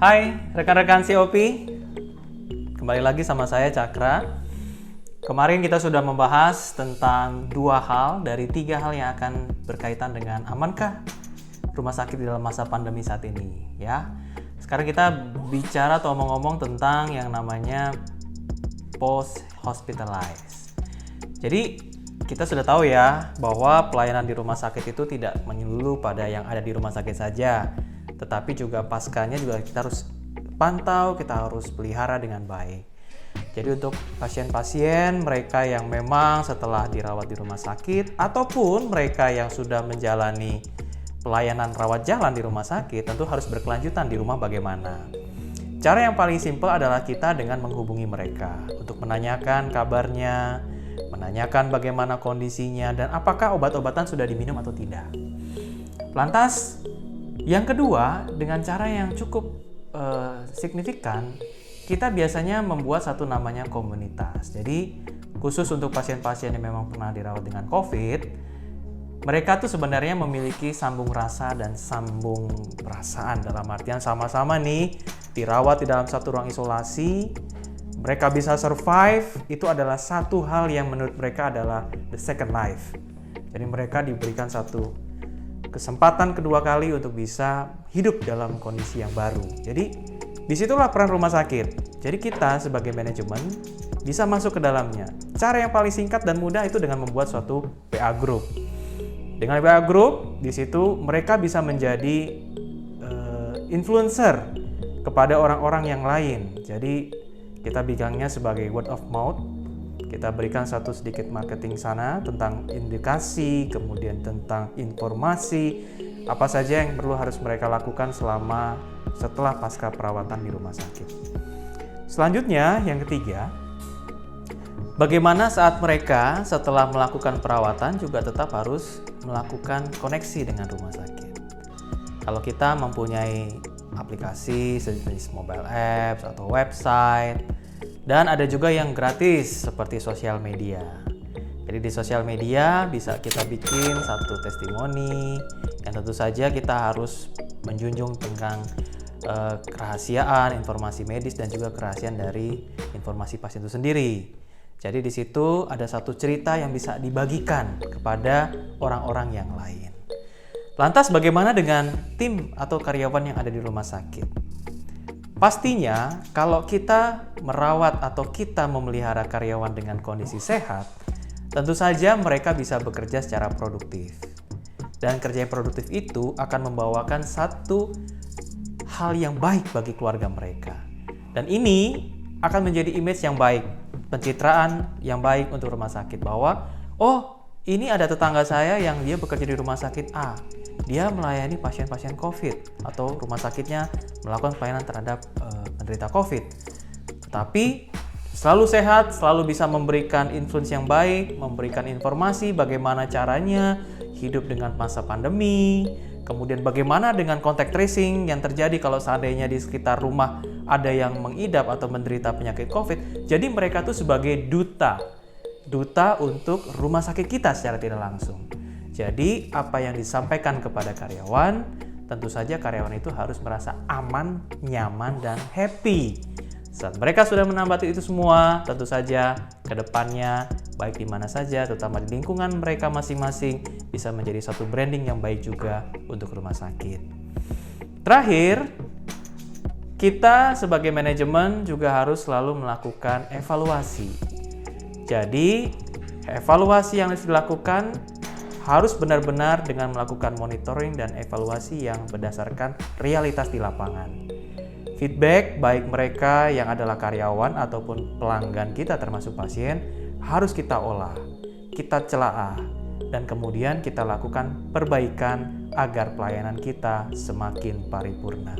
Hai rekan-rekan COP, kembali lagi sama saya Cakra. Kemarin kita sudah membahas tentang 2 hal dari 3 hal yang akan berkaitan dengan amankah rumah sakit di dalam masa pandemi saat ini ya. Sekarang kita bicara atau ngomong tentang yang namanya post hospitalized. Jadi kita sudah tahu ya bahwa pelayanan di rumah sakit itu tidak menyeluruh pada yang ada di rumah sakit saja, tetapi juga paskanya juga kita harus pantau, kita harus pelihara dengan baik. Jadi untuk pasien-pasien mereka yang memang setelah dirawat di rumah sakit ataupun mereka yang sudah menjalani pelayanan rawat jalan di rumah sakit tentu harus berkelanjutan di rumah bagaimana. Cara yang paling simpel adalah kita dengan menghubungi mereka untuk menanyakan kabarnya, menanyakan bagaimana kondisinya dan apakah obat-obatan sudah diminum atau tidak. Lantas yang kedua, dengan cara yang cukup signifikan, kita biasanya membuat satu namanya komunitas. Jadi khusus untuk pasien-pasien yang memang pernah dirawat dengan COVID, mereka tuh sebenarnya memiliki sambung rasa dan sambung perasaan, dalam artian sama-sama nih dirawat di dalam satu ruang isolasi, mereka bisa survive, itu adalah satu hal yang menurut mereka adalah the second life. Jadi mereka diberikan satu kesempatan kedua kali untuk bisa hidup dalam kondisi yang baru. Jadi disitulah peran rumah sakit. Jadi kita sebagai manajemen bisa masuk ke dalamnya. Cara yang paling singkat dan mudah itu dengan membuat suatu WA group. Dengan WA group, di situ mereka bisa menjadi influencer kepada orang-orang yang lain. Jadi kita bilangnya sebagai word of mouth. Kita berikan satu sedikit marketing sana tentang indikasi, kemudian tentang informasi, apa saja yang perlu harus mereka lakukan setelah pasca perawatan di rumah sakit. Selanjutnya, yang ketiga, bagaimana saat mereka setelah melakukan perawatan juga tetap harus melakukan koneksi dengan rumah sakit. Kalau kita mempunyai aplikasi sejenis mobile apps atau website, dan ada juga yang gratis seperti sosial media. Jadi di sosial media bisa kita bikin satu testimoni yang tentu saja kita harus menjunjung tentang kerahasiaan informasi medis dan juga kerahasiaan dari informasi pasien itu sendiri. Jadi di situ ada satu cerita yang bisa dibagikan kepada orang-orang yang lain. Lantas bagaimana dengan tim atau karyawan yang ada di rumah sakit? Pastinya kalau kita merawat atau kita memelihara karyawan dengan kondisi sehat, tentu saja mereka bisa bekerja secara produktif. Dan kerja yang produktif itu akan membawakan satu hal yang baik bagi keluarga mereka. Dan ini akan menjadi image yang baik, pencitraan yang baik untuk rumah sakit bahwa ini ada tetangga saya yang dia bekerja di rumah sakit A. Dia melayani pasien-pasien COVID atau rumah sakitnya melakukan pelayanan terhadap penderita COVID. Tetapi selalu sehat, selalu bisa memberikan influence yang baik, memberikan informasi bagaimana caranya hidup dengan masa pandemi, kemudian bagaimana dengan contact tracing yang terjadi kalau seandainya di sekitar rumah ada yang mengidap atau menderita penyakit COVID. Jadi mereka tuh sebagai duta untuk rumah sakit kita secara tidak langsung. Jadi apa yang disampaikan kepada karyawan, tentu saja karyawan itu harus merasa aman, nyaman, dan happy. Saat mereka sudah menambah itu semua, tentu saja ke depannya, baik di mana saja, terutama di lingkungan mereka masing-masing, bisa menjadi satu branding yang baik juga untuk rumah sakit. Terakhir, kita sebagai manajemen juga harus selalu melakukan evaluasi. Jadi, evaluasi yang harus dilakukan harus benar-benar dengan melakukan monitoring dan evaluasi yang berdasarkan realitas di lapangan. Feedback baik mereka yang adalah karyawan ataupun pelanggan kita termasuk pasien harus kita olah, kita celaah, dan kemudian kita lakukan perbaikan agar pelayanan kita semakin paripurna.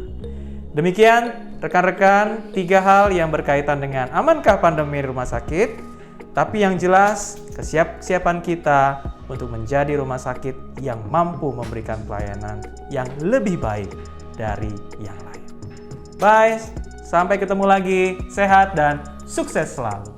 Demikian rekan-rekan 3 hal yang berkaitan dengan amankah pandemi di rumah sakit. Tapi yang jelas, kesiapan kita untuk menjadi rumah sakit yang mampu memberikan pelayanan yang lebih baik dari yang lain. Bye, sampai ketemu lagi, sehat dan sukses selalu.